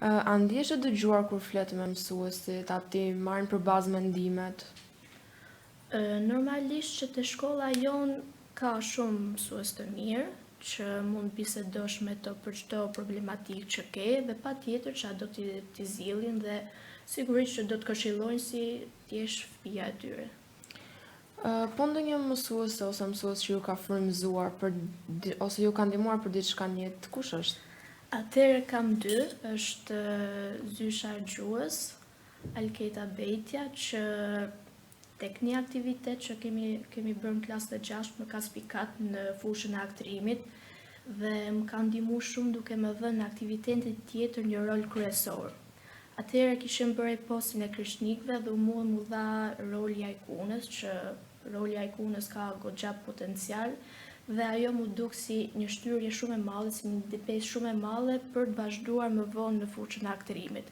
A ndjesh e dëgjuar kur flet me mësuesit, a ti marrin përbazë mendimet? Normalisht që te shkolla jon ka shumë mësues të mirë që mund bisedosh me to për çdo problematikë që ke dhe patjetër që do t'i zgjidhin dhe sigurisht që do të këshillojnë si t'jesh fëmia e tyre. Po ndonjë mësuese ose mësues që ju ka frymëzuar ose ju ka ndihmuar për diçka në jetë, kush është? Atëherë kam dy, është Zysha Gjuhës, Alketa Bejtja, që tek një aktivitet që kemi bërë në klasë të 6 më ka spikat në fushën e aktrimit dhe më ka ndihmuar shumë duke më dhënë në aktivitetin tjetër një rol kryesor. Atëherë kishim bërë postin e kryshnikëve dhe mua mu dha roli Ajkunës, që roli Ajkunës ka goxha potencial dhe ajo mu duk si një shtyrje shumë e madhe, si një depesë shumë e madhe për të vazhduar më vonë në fushën e aktrimit.